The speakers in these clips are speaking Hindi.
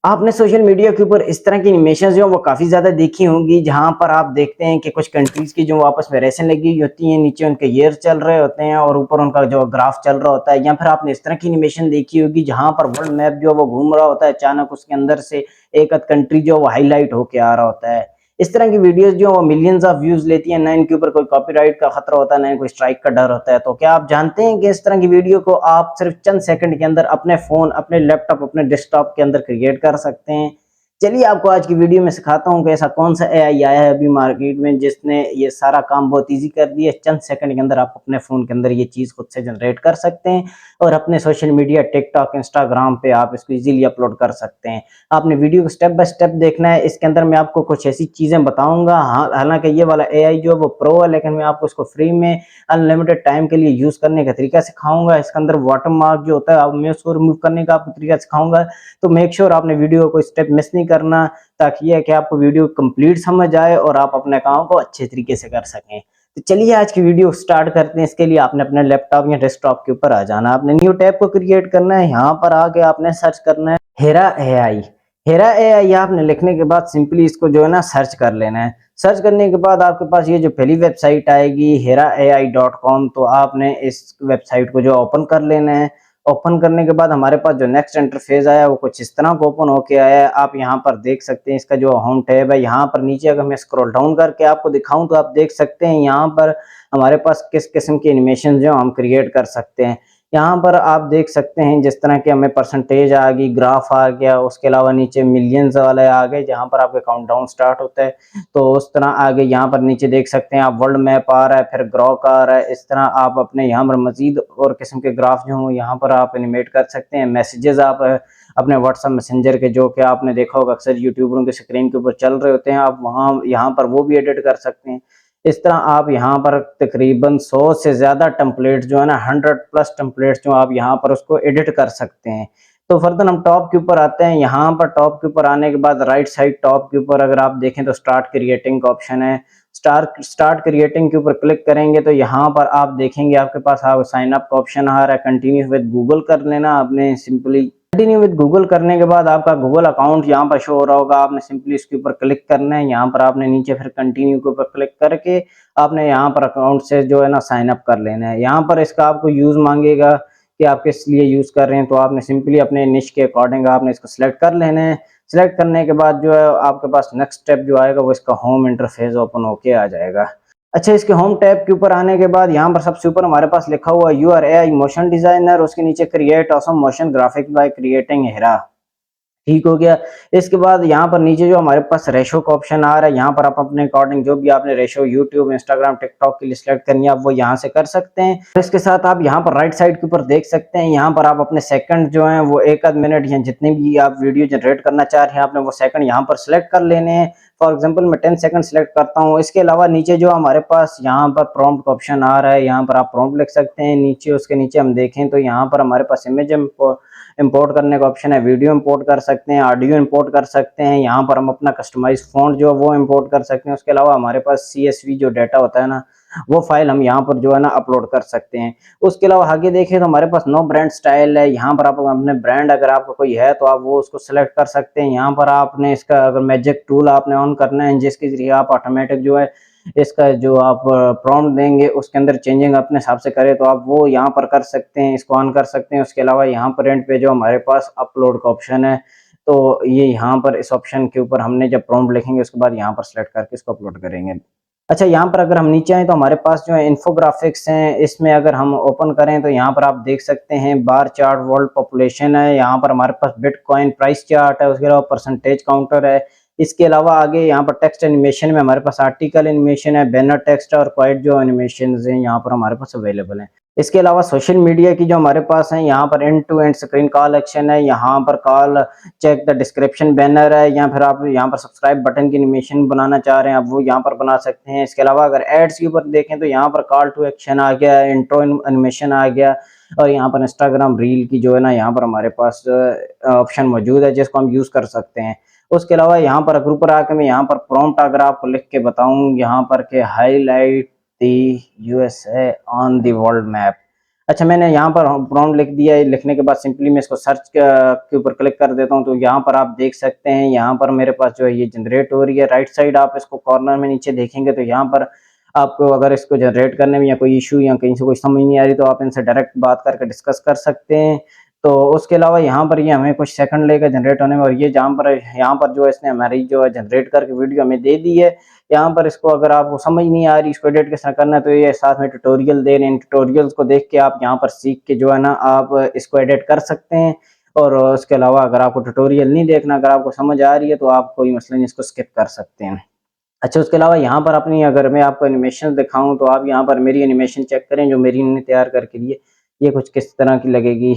आपने सोशल मीडिया के ऊपर इस तरह की एनिमेशन जो वो काफ़ी ज़्यादा देखी होंगी, जहाँ पर आप देखते हैं कि कुछ कंट्रीज़ की जो आपस में रेसें लगी हुई होती हैं, नीचे उनके ईयर चल रहे होते हैं और ऊपर उनका जो ग्राफ चल रहा होता है। या फिर आपने इस तरह की एनिमेशन देखी होगी जहाँ पर वर्ल्ड मैप जो है वो घूम रहा होता है, अचानक उसके अंदर से एक आध कंट्री जो है वो हाइलाइट होके आ रहा होता है। इस तरह की वीडियोज़ जो वो मिलियंस ऑफ व्यूज़ लेती हैं, ना इनके ऊपर कोई कॉपीराइट का खतरा होता है, ना कोई स्ट्राइक का डर होता है। तो क्या आप जानते हैं कि इस तरह की वीडियो को आप सिर्फ़ चंद सेकंड के अंदर अपने फ़ोन, अपने लैपटॉप, अपने डेस्कटॉप के अंदर क्रिएट कर सकते हैं? चलिए आपको आज की वीडियो में सिखाता हूँ कि ऐसा कौन-सा एआई आया है अभी मार्केट में जिसने ये सारा काम बहुत ईज़ी कर दिया है। चंद सेकंड के अंदर आप अपने फ़ोन के अंदर ये चीज़ खुद से जनरेट कर सकते हैं और अपने सोशल मीडिया टिकटॉक, इंस्टाग्राम पे आप इसको ईज़िली अपलोड कर सकते हैं। आपने वीडियो को स्टेप बाय स्टेप देखना है। इसके अंदर मैं आपको कुछ ऐसी चीज़ें बताऊँगा, हालाँकि ये वाला एआई जो है वो प्रो है, लेकिन मैं आपको इसको फ्री में अनलिमिटेड टाइम के लिए यूज़ करने का तरीका सिखाऊँगा। इसके अंदर वाटरमार्क जो होता है, अब मैं उसको रिमूव करने का आपको तरीका सिखाऊँगा। तो मेक श्योर आपने वीडियो को स्टेप मिस नहीं करना, ताकि ये है कि आपको वीडियो कंप्लीट समझ आए और आप अपने काम को अच्छे तरीके से कर सकें। तो चलिए आज की वीडियो स्टार्ट करते हैं। इसके लिए आपने अपने लैपटॉप या डेस्कटॉप के ऊपर आ जाना। आपने न्यू टैब को क्रिएट करना है। यहाँ पर आके आपने सर्च करना है हेरा एआई। हेरा एआई आपने लिखने के बाद सिंपली इसको जो है ना सर्च कर लेना है। सर्च करने के बाद आपके पास ये जो पहली वेबसाइट आएगी heraai.com, तो आपने इस वेबसाइट को जो ओपन कर लेना है। ओपन करने के बाद हमारे पास जो नेक्स्ट इंटरफेस आया वो कुछ इस तरह का ओपन होके आया है। आप यहाँ पर देख सकते हैं इसका जो होम टैब है, यहाँ पर नीचे अगर मैं स्क्रॉल डाउन करके आपको दिखाऊं तो आप देख सकते हैं यहाँ पर हमारे पास किस किस्म के एनिमेशन जो हम क्रिएट कर सकते हैं। यहाँ पर आप देख सकते हैं जिस तरह के हमें परसेंटेज आ गई, ग्राफ आ गया, उसके अलावा नीचे मिलियंस वाले आ गए जहाँ पर आपका काउंटडाउन स्टार्ट होता है। तो उस तरह आगे यहाँ पर नीचे देख सकते हैं आप वर्ल्ड मैप आ रहा है, फिर ग्रॉक आ रहा है। इस तरह आप अपने यहाँ पर मजीद और किस्म के ग्राफ जो हों यहाँ पर आप एनिमेट कर सकते हैं। मैसेजेस आप अपने व्हाट्सएप मैसेंजर के, जो कि आपने देखा होगा अक्सर यूट्यूबरों के स्क्रीन के ऊपर चल रहे होते हैं, आप वहाँ यहाँ पर वो भी एडिट कर सकते हैं। इस तरह आप यहाँ पर तकरीबन 100 से ज़्यादा टेम्पलेट्स जो है ना, 100 प्लस टेम्पलेट्स जो आप यहाँ पर उसको एडिट कर सकते हैं। तो फर्दर हम टॉप के ऊपर आते हैं। यहाँ पर टॉप के ऊपर आने के बाद राइट साइड टॉप के ऊपर अगर आप देखें तो स्टार्ट क्रिएटिंग का ऑप्शन है। स्टार्ट क्रिएटिंग के ऊपर क्लिक करेंगे तो यहाँ पर आप देखेंगे आपके पास साइन अप का ऑप्शन आ रहा है। कंटिन्यू विद गूगल कर लेना आपने सिंपली। कंटिन्यू विद गूगल करने के बाद आपका गूगल अकाउंट यहाँ पर शो हो रहा होगा। आपने सिंपली इसके ऊपर क्लिक करना है। यहाँ पर आपने नीचे फिर कंटिन्यू के ऊपर क्लिक करके आपने यहाँ पर अकाउंट से जो है ना साइन अप कर लेना है। यहाँ पर इसका आपको यूज मांगेगा कि आप किस लिए यूज कर रहे हैं, तो आपने सिंपली अपने निश के अकॉर्डिंग आपने इसको सिलेक्ट कर लेना है। सिलेक्ट करने के बाद जो है आपके पास नेक्स्ट स्टेप जो आएगा वो इसका होम इंटरफेस ओपन होके आ जाएगा। अच्छा, इसके होम टैब के ऊपर आने के बाद यहाँ पर सबसे ऊपर हमारे पास लिखा हुआ है you are AI motion designer, उसके नीचे create awesome motion graphic by creating हेरा। ठीक हो गया। इसके बाद यहाँ पर नीचे जो हमारे पास रेशो का ऑप्शन आ रहा है, यहाँ पर आप अपने अकॉर्डिंग जो भी आपने रेशो यूट्यूब, इंस्टाग्राम, टिकटॉक के लिए सिलेक्ट करनी है आप वो यहाँ से कर सकते हैं। इसके साथ आप यहाँ पर राइट साइड के ऊपर देख सकते हैं, यहाँ पर आप अपने सेकंड जो हैं वो एक आध मिनट या जितने भी आप वीडियो जनरेट करना चाह रहे हैं आपने वो सेकंड यहाँ पर सिलेक्ट कर लेने हैं। फॉर एग्जाम्पल मैं 10 सेकंड सिलेक्ट करता हूँ। इसके अलावा नीचे जो हमारे पास यहाँ पर प्रॉम्प्ट का ऑप्शन आ रहा है, यहाँ पर आप प्रॉम्प्ट लिख सकते हैं। नीचे उसके नीचे हम देखें तो यहाँ पर हमारे पास इमेज इंपोर्ट करने का ऑप्शन है, वीडियो इंपोर्ट कर सकते हैं, ऑडियो इंपोर्ट कर सकते हैं। यहाँ पर हम अपना कस्टमाइज फॉन्ट जो है वो इंपोर्ट कर सकते हैं। उसके अलावा हमारे पास CSV जो डाटा होता है ना, वो फाइल हम यहाँ पर जो है ना अपलोड कर सकते हैं। उसके अलावा आगे देखें तो हमारे पास नो ब्रांड स्टाइल है। यहाँ पर आप अपने ब्रांड अगर आपका कोई है तो आप वो उसको सेलेक्ट कर सकते हैं। यहाँ पर आपने इसका अगर मैजिक टूल आपने ऑन करना है जिसके जरिए आप ऑटोमेटिक जो है इसका जो आप प्रॉम्प्ट देंगे उसके अंदर चेंजिंग अपने हिसाब से करें तो आप वो यहाँ पर कर सकते हैं, इसको ऑन कर सकते हैं। उसके अलावा यहाँ पर एंड पे जो हमारे पास अपलोड का ऑप्शन है, तो ये यहाँ पर इस ऑप्शन के ऊपर हमने जब प्रॉम्प्ट लिखेंगे उसके बाद यहाँ पर सिलेक्ट करके इसको अपलोड करेंगे। अच्छा, यहाँ पर अगर हम नीचे आए तो हमारे पास जो है इन्फोग्राफिक्स हैं। इसमें अगर हम ओपन करें तो यहाँ पर आप देख सकते हैं बार चार्ट, वर्ल्ड पॉपुलेशन है, यहाँ पर हमारे पास बिटकॉइन प्राइस चार्ट है, उसके अलावा परसेंटेज काउंटर है। इसके अलावा आगे यहाँ पर टेक्स्ट एनिमेशन में हमारे पास आर्टिकल एनिमेशन है, बैनर टेक्स्ट और क्वाइट जो एनिमेशन हैं यहाँ पर हमारे पास अवेलेबल हैं। इसके अलावा सोशल मीडिया की जो हमारे पास है, यहाँ पर end to end screen call action है, यहाँ पर call check the description banner है, या फिर आप यहाँ पर सब्सक्राइब बटन की एनिमेशन बनाना चाह रहे हैं आप वो यहाँ पर बना सकते हैं। इसके अलावा अगर एड्स के ऊपर देखें तो यहाँ पर कॉल टू एक्शन आ गया, इंट्रो एनिमेशन आ गया, और यहाँ पर इंस्टाग्राम रील की जो है ना यहाँ पर हमारे पास ऑप्शन मौजूद है जिसको हम यूज कर सकते हैं। उसके अलावा यहाँ पर अगर ऊपर आके मैं यहाँ पर प्रॉम्प्ट अगर आपको लिख के बताऊं यहाँ पर के highlight the USA on the world map, अच्छा, मैंने यहाँ पर प्रॉम्प्ट लिख दिया है, लिखने के बाद सिंपली मैं इसको सर्च के ऊपर क्लिक कर देता हूँ, तो यहाँ पर आप देख सकते हैं, यहाँ पर मेरे पास जो है ये जनरेट हो रही है। राइट साइड आप इसको कॉर्नर में नीचे देखेंगे तो यहाँ पर आपको अगर इसको जनरेट करने में या कोई इशू या कहीं से कोई समझ नहीं आ रही, तो आप इनसे डायरेक्ट बात करके डिस्कस कर सकते हैं। तो उसके अलावा यहाँ पर ये हमें कुछ सेकंड लगेगा जनरेट होने में, और ये जहाँ पर यहाँ पर जो है इसने हमारी जो है जनरेट करके वीडियो हमें दे दी है। यहाँ पर इसको अगर आपको समझ नहीं आ रही इसको एडिट किस तरह करना है, तो ये साथ में ट्यूटोरियल दे रहे हैं, ट्यूटोरियल्स को देख के आप यहाँ पर सीख के जो है ना आप इसको एडिट कर सकते हैं। और उसके अलावा अगर आपको ट्यूटोरियल नहीं देखना, अगर आपको समझ आ रही है तो आप कोई मसला नहीं, इसको स्किप कर सकते हैं। अच्छा, उसके अलावा यहाँ पर अपनी अगर मैं आपको एनिमेशन दिखाऊं तो आप यहाँ पर मेरी एनिमेशन चेक करें जो मेरी ने तैयार करके दी है, ये कुछ किस तरह की लगेगी।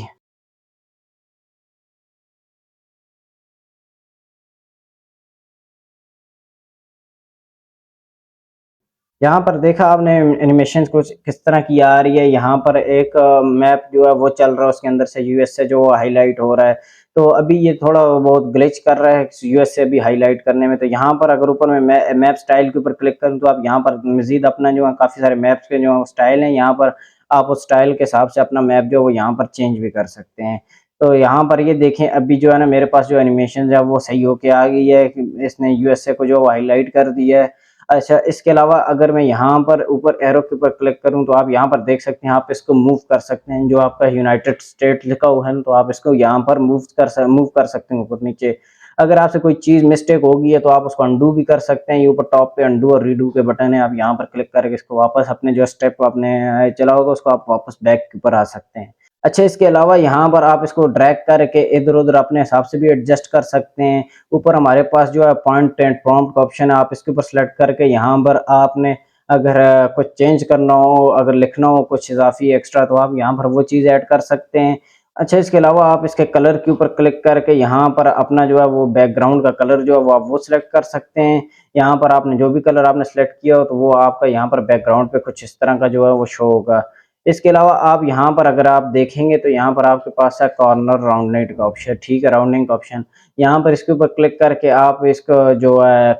यहाँ पर देखा आपने एनिमेशन कुछ किस तरह की आ रही है। यहाँ पर एक मैप जो है वो चल रहा है, उसके अंदर से यूएसए जो हाईलाइट हो रहा है। तो अभी ये थोड़ा बहुत ग्लिच कर रहा है यूएसए भी हाईलाइट करने में। तो यहाँ पर अगर ऊपर में मैप स्टाइल के ऊपर क्लिक करूँ तो आप यहाँ पर मजीद अपना जो है काफ़ी सारे मैप्स के जो स्टाइल हैं, यहाँ पर आप उस स्टाइल के हिसाब से अपना मैप जो है वो यहाँ पर चेंज भी कर सकते हैं। तो यहाँ पर ये देखें, अभी जो है ना मेरे पास जो एनिमेशन है वो सही होके आ गई है कि इसने यूएसए को जो हाईलाइट कर दिया है। अच्छा, इसके अलावा अगर मैं यहाँ पर ऊपर एरो के ऊपर क्लिक करूँ तो आप यहाँ पर देख सकते हैं, आप इसको मूव कर सकते हैं। जो आपका यूनाइटेड स्टेट लिखा हुआ है तो आप इसको यहाँ पर मूव कर सकते हैं ऊपर नीचे। अगर आपसे कोई चीज़ मिस्टेक होगी है तो आप उसको अंडू भी कर सकते हैं। ये ऊपर टॉप पे अंडू और रीडू के बटन है, आप यहाँ पर क्लिक करके इसको वापस अपने जो स्टेप आपने चला होगा उसको आप वापस बैक के ऊपर आ सकते हैं। अच्छा, इसके अलावा यहाँ पर आप इसको ड्रैग करके इधर-उधर अपने हिसाब से भी एडजस्ट कर सकते हैं। ऊपर हमारे पास जो है पॉइंट एंड प्रॉम्प्ट का ऑप्शन है, आप इसके ऊपर सेलेक्ट करके यहाँ पर आपने अगर कुछ चेंज करना हो, अगर लिखना हो कुछ इज़ाफ़ी एक्स्ट्रा, तो आप यहाँ पर वो चीज़ ऐड कर सकते हैं। अच्छा, इसके अलावा आप इसके कलर के ऊपर क्लिक करके यहाँ पर अपना जो है वो बैकग्राउंड का कलर जो है वो आप वो सिलेक्ट कर सकते हैं। यहाँ पर आपने जो भी कलर आपने सेलेक्ट किया हो तो वो आपका यहाँ पर बैकग्राउंड पे कुछ इस तरह का जो है वो शो होगा। इसके अलावा आप यहाँ पर अगर आप देखेंगे तो यहाँ पर आपके पास है कॉर्नर राउंडनेट का ऑप्शन, ठीक है, राउंडिंग का ऑप्शन। यहाँ पर इसके ऊपर क्लिक करके आप इसको जो है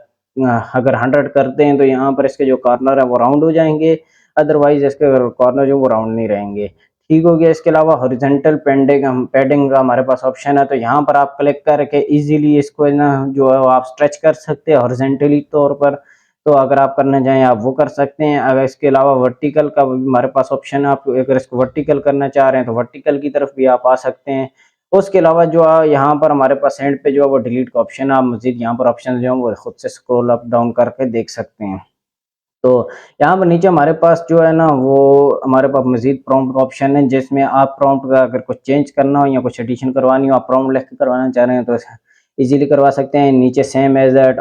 अगर 100 करते हैं तो यहाँ पर इसके जो कॉर्नर है वो राउंड हो जाएंगे, अदरवाइज इसके कॉर्नर जो वो राउंड नहीं रहेंगे। ठीक हो गया। इसके अलावा हॉरिजॉन्टल पैडिंग का हमारे पास ऑप्शन है, तो यहाँ पर आप क्लिक करके इजीली इसको ना जो है आप स्ट्रेच कर सकते हैं हॉरिजॉन्टली तौर पर। तो अगर आप करना चाहें आप वो कर सकते हैं। अगर इसके अलावा वर्टिकल का भी हमारे पास ऑप्शन है, आप अगर इसको वर्टिकल करना चाह रहे हैं तो वर्टिकल की तरफ भी आप आ सकते हैं। उसके अलावा जो यहाँ पर हमारे पास एंड पे जो है वो डिलीट का ऑप्शन है, आप मजीद यहाँ पर ऑप्शन जो है वो खुद से स्क्रॉल अप डाउन करके देख सकते हैं। तो यहाँ पर नीचे हमारे पास जो है ना वो हमारे पास मजीद प्रॉम्प्ट का ऑप्शन है, जिसमें आप प्रॉम्प्ट का अगर कुछ चेंज करना हो या कुछ एडिशन करवानी हो, आप प्रॉम्प्ट लिख के करवाना चाह रहे हैं तो इजीली करवा सकते हैं। नीचे same as that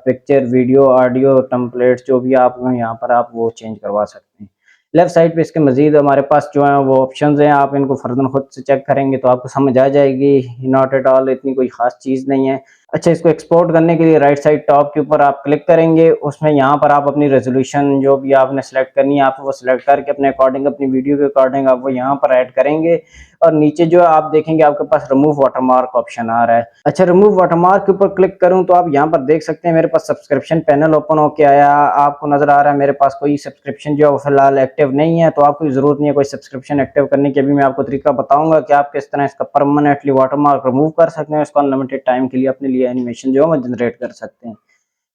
picture, video, audio, templates जो भी आप यहाँ पर आप वो चेंज करवा सकते हैं। लेफ्ट साइड पे इसके मजीद हमारे पास जो है वो ऑप्शंस हैं, आप इनको फर्दर खुद से चेक करेंगे तो आपको समझ आ जाएगी। नॉट एट ऑल इतनी कोई खास चीज़ नहीं है। अच्छा, इसको एक्सपोर्ट करने के लिए राइट साइड टॉप के ऊपर आप क्लिक करेंगे, उसमें यहाँ पर आप अपनी रेजोल्यूशन जो भी आपने सेलेक्ट करनी है आप वो सिलेक्ट करके अपने अकॉर्डिंग अपनी वीडियो के अकॉर्डिंग आप वो यहाँ पर ऐड करेंगे। और नीचे जो आप देखेंगे आपके पास रिमूव वाटरमार्क ऑप्शन आ रहा है। अच्छा, रिमूव वाटरमार्क के ऊपर क्लिक करूँ तो आप यहाँ पर देख सकते हैं मेरे पास सब्सक्रिप्शन पैनल ओपन होके आया। आपको नजर आ रहा है मेरे पास कोई सब्सक्रिप्शन जो है फिलहाल एक्टिव नहीं है, तो आपको जरूरत नहीं है कोई सब्सक्रिप्शन एक्टिव करने की। अभी मैं आपको तरीका बताऊंगा कि आप किस तरह इसका परमानेंटली वाटरमार्क रिमूव कर सकते हैं, इसको अनलिमिटेड टाइम के लिए अपने लिए एनिमेशन जो है वो जनरेट कर सकते हैं।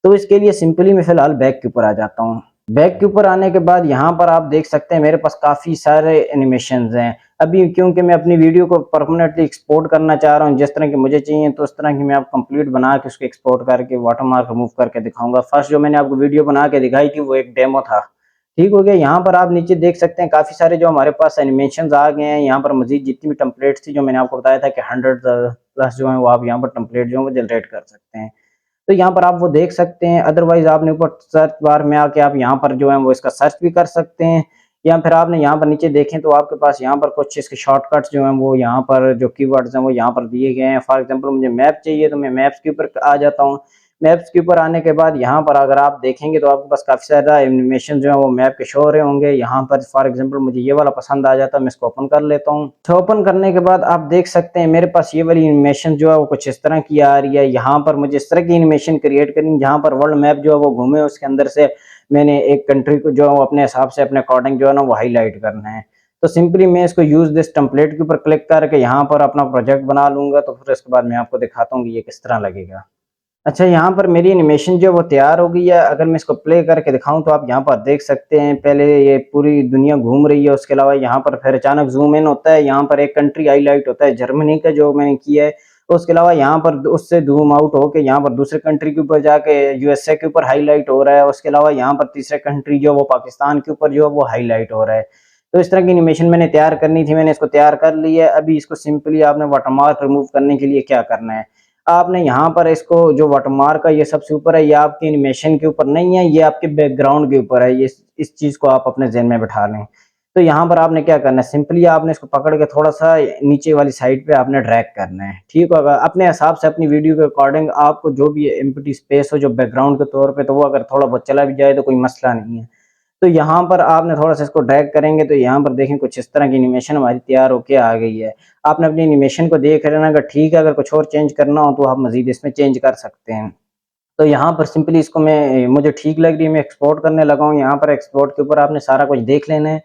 तो इसके लिए सिंपली मैं फिलहाल बैक के ऊपर आ जाता हूँ। बैक के ऊपर आने के बाद यहाँ पर आप देख सकते हैं मेरे पास काफ़ी सारे एनिमेशंस हैं। अभी क्योंकि मैं अपनी वीडियो को परमानेंटली एक्सपोर्ट करना चाह रहा हूँ जिस तरह की मुझे चाहिए, तो उस तरह की मैं आप कंप्लीट बना के उसको एक्सपोर्ट करके वाटरमार्क रिमूव करके दिखाऊंगा। फर्स्ट जो मैंने आपको वीडियो बना के दिखाई थी वो एक डेमो था। ठीक हो गया। यहाँ पर आप नीचे देख सकते हैं काफ़ी सारे जो हमारे पास एनिमेशंस आ गए हैं। यहाँ पर मजीद जितनी भी टेम्पलेट्स थी जो मैंने आपको बताया था कि 100 प्लस जो है वो आप यहाँ पर टेम्पलेट जो है वो जनरेट कर सकते हैं। तो यहाँ पर आप वो देख सकते हैं। अदरवाइज आपने ऊपर सर्च बार में आके आप यहाँ पर जो है वो इसका सर्च भी कर सकते हैं, या फिर आपने यहाँ पर नीचे देखें तो आपके पास यहाँ पर कुछ इसके शॉर्टकट्स जो हैं वो यहाँ पर जो कीवर्ड्स हैं वो यहाँ पर दिए गए हैं। फॉर एग्जांपल मुझे मैप चाहिए तो मैं मैप्स के ऊपर आ जाता हूँ। मैप्स के ऊपर आने के बाद यहाँ पर अगर आप देखेंगे तो आपके पास काफ़ी ज़्यादा एनिमेशन जो है वो मैप के शो हो रहे होंगे। यहाँ पर फॉर एग्जांपल मुझे ये वाला पसंद आ जाता है, मैं इसको ओपन कर लेता हूँ। तो ओपन करने के बाद आप देख सकते हैं मेरे पास ये वाली एनिमेशन जो है वो कुछ इस तरह की आ रही है। यहाँ पर मुझे इस तरह की एनिमेशन क्रिएट करनी जहाँ पर वर्ल्ड मैप जो है वो घूमे, उसके अंदर से मैंने एक कंट्री को जो है अपने हिसाब से अपने अकॉर्डिंग जो है ना वो हाईलाइट करना है। तो सिंपली मैं इसको यूज़ दिस टेम्पलेट के ऊपर क्लिक करके यहाँ पर अपना प्रोजेक्ट बना लूँगा, तो फिर इसके बाद मैं आपको दिखाता हूँ कि ये किस तरह लगेगा। अच्छा, यहाँ पर मेरी एनिमेशन जो वो तैयार हो गई है। अगर मैं इसको प्ले करके दिखाऊँ तो आप यहाँ पर देख सकते हैं, पहले ये पूरी दुनिया घूम रही है, उसके अलावा यहाँ पर फिर अचानक ज़ूम इन होता है, यहाँ पर एक कंट्री हाइलाइट होता है जर्मनी का जो मैंने किया है। उसके अलावा यहाँ पर उससे ज़ूम आउट होके यहाँ पर दूसरे कंट्री के ऊपर जाके यूएसए के ऊपर हाइलाइट हो रहा है। उसके अलावा यहाँ पर तीसरे कंट्री जो वो पाकिस्तान के ऊपर जो है वो हाइलाइट हो रहा है। तो इस तरह की एनिमेशन मैंने तैयार करनी थी, मैंने इसको तैयार कर ली है। अभी इसको सिंपली आपने वाटरमार्क रिमूव करने के लिए क्या करना है, आपने यहाँ पर इसको जो वाटरमार्क है ये सबसे ऊपर है, ये आपकी एनिमेशन के ऊपर नहीं है, ये आपके बैकग्राउंड के ऊपर है। ये इस चीज़ को आप अपने ज़हन में बिठा लें। तो यहाँ पर आपने क्या करना है, सिंपली आपने इसको पकड़ के थोड़ा-सा नीचे वाली साइड पे आपने ड्रैग करना है, ठीक होगा। अपने हिसाब से अपनी वीडियो के अकॉर्डिंग आपको जो भी एम्प्टी स्पेस हो जो बैकग्राउंड के तौर पे, तो वो अगर थोड़ा बहुत चला भी जाए तो कोई मसला नहीं है। तो यहाँ पर आपने थोड़ा-सा इसको ड्रैग करेंगे तो यहाँ पर देखें कुछ इस तरह की एनिमेशन हमारी तैयार होके आ गई है। आपने अपनी एनिमेशन को देख लेना, अगर ठीक है, अगर कुछ और चेंज करना हो तो आप मज़ीद इसमें चेंज कर सकते हैं। तो यहाँ पर सिंपली इसको मुझे ठीक लग रही है, मैं एक्सपोर्ट करने लगा हूँ। यहाँ पर एक्सपोर्ट के ऊपर आपने सारा कुछ देख लेना है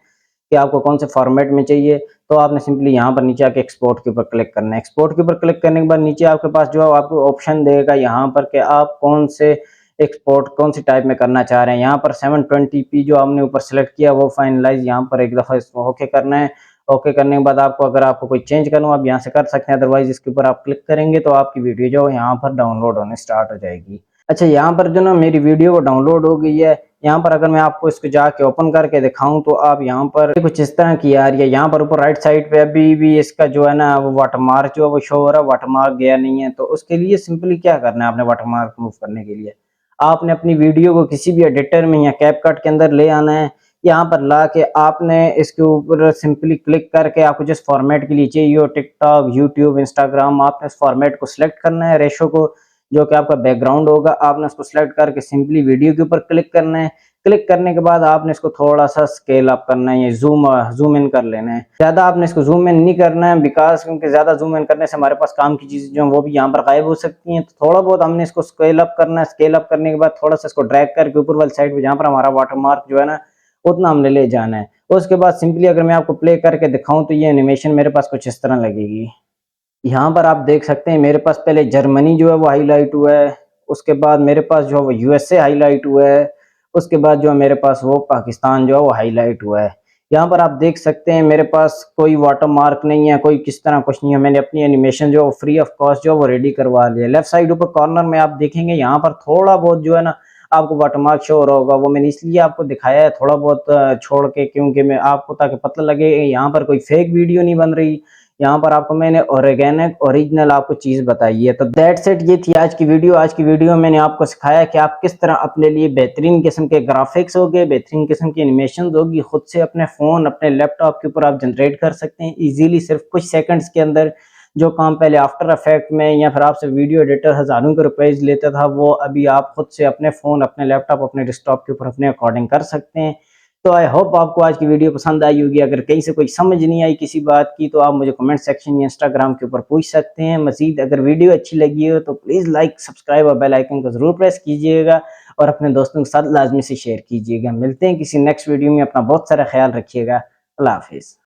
कि आपको कौन से फॉर्मेट में चाहिए। तो आपने सिंपली यहाँ पर नीचे आके एक्सपोर्ट के ऊपर क्लिक करना है। एक्सपोर्ट के ऊपर क्लिक करने के बाद नीचे आपके पास जो है आपको ऑप्शन देगा यहाँ पर कि आप कौन से एक्सपोर्ट कौन सी टाइप में करना चाह रहे हैं। यहाँ पर 720p जो हमने ऊपर सेलेक्ट किया वो फाइनलाइज यहाँ पर एक दफ़ा इसको ओके करना है। ओके करने के बाद आपको अगर आपको कोई चेंज करना हो आप यहाँ से कर सकते हैं, अदरवाइज इसके ऊपर आप क्लिक करेंगे तो आपकी वीडियो जो है यहाँ पर डाउनलोड होने स्टार्ट हो जाएगी। अच्छा, यहाँ पर जो ना मेरी वीडियो वो डाउनलोड हो गई है। यहाँ पर अगर मैं आपको इसको जाके ओपन करके दिखाऊं तो आप यहाँ पर कुछ इस तरह की आ रही है। यहाँ पर ऊपर राइट साइड पे अभी भी इसका जो है ना वो वाटरमार्क जो है वो शो हो रहा है, वाटरमार्क गया नहीं है। तो उसके लिए सिंपली क्या करना है, आपने वाटरमार्क रिमूव करने के लिए आपने अपनी वीडियो को किसी भी एडिटर में या कैपकट के अंदर ले आना है। यहाँ पर ला के आपने इसके ऊपर सिंपली क्लिक करके आपको जिस फॉर्मेट के लिए चाहिए हो, टिकटॉक, यूट्यूब, इंस्टाग्राम, आपने इस फॉर्मेट को सिलेक्ट करना है, रेशो को जो कि आपका बैकग्राउंड होगा आपने उसको सिलेक्ट करके सिंपली वीडियो के ऊपर क्लिक करना है। क्लिक करने के बाद आपने इसको थोड़ा सा स्केल अप करना है, ये जूम इन कर लेना है। ज़्यादा आपने इसको जूम इन नहीं करना है बिकॉज क्योंकि ज़्यादा जूम इन करने से हमारे पास काम की चीज़ें जो वो भी यहाँ पर गायब हो सकती हैं। तो थोड़ा बहुत हमने इसको स्केल अप करना है। स्केल अप करने के बाद थोड़ा सा इसको ड्रैग करके ऊपर वाली साइड पे जहाँ पर हमारा वाटरमार्क जो है ना उतना हमने ले जाना है। उसके बाद सिंपली अगर मैं आपको प्ले करके दिखाऊं तो ये एनिमेशन मेरे पास कुछ इस तरह लगेगी। यहाँ पर आप देख सकते हैं मेरे पास पहले जर्मनी जो है वो हाईलाइट हुआ है, उसके बाद मेरे पास जो है वो यूएसए हाईलाइट हुआ है, उसके बाद जो है मेरे पास वो पाकिस्तान जो है वो हाईलाइट हुआ है। यहाँ पर आप देख सकते हैं मेरे पास कोई वाटरमार्क नहीं है, कोई किस तरह कुछ नहीं है। मैंने अपनी एनिमेशन जो फ्री ऑफ कॉस्ट जो है वो रेडी करवा लिया। लेफ्ट साइड ऊपर कॉर्नर में आप देखेंगे यहाँ पर थोड़ा बहुत जो है ना आपको वाटरमार्क शो हो रहा होगा, वो मैंने इसलिए आपको दिखाया है थोड़ा बहुत छोड़ के, क्योंकि मैं आपको ताकि पता लगे यहाँ पर कोई फेक वीडियो नहीं बन रही। यहाँ पर आपको मैंने ऑर्गेनिक ओरिजिनल आपको चीज़ बताई है। तो दैट्स इट, ये थी आज की वीडियो। आज की वीडियो में मैंने आपको सिखाया कि आप किस तरह अपने लिए बेहतरीन किस्म के ग्राफिक्स होंगे, बेहतरीन किस्म की एनिमेशन होगी, खुद से अपने फ़ोन अपने लैपटॉप के ऊपर आप जनरेट कर सकते हैं ईजिली सिर्फ कुछ सेकंड्स के अंदर। जो काम पहले आफ्टर इफेक्ट में या फिर आपसे वीडियो एडिटर हज़ारों के रुपए लेता था, वो अभी आप खुद से अपने फ़ोन अपने लैपटॉप अपने डेस्कटॉप के ऊपर अपने अकॉर्डिंग कर सकते हैं। तो आई होप आपको आज की वीडियो पसंद आई होगी। अगर कहीं से कोई समझ नहीं आई किसी बात की तो आप मुझे कमेंट सेक्शन या इंस्टाग्राम के ऊपर पूछ सकते हैं। मजीद अगर वीडियो अच्छी लगी हो तो प्लीज़ लाइक, सब्सक्राइब और बेल आइकन को ज़रूर प्रेस कीजिएगा और अपने दोस्तों के साथ लाजमी से शेयर कीजिएगा। मिलते हैं किसी नेक्स्ट वीडियो में। अपना बहुत सारा ख्याल रखिएगा। अल्लाह हाफिज़।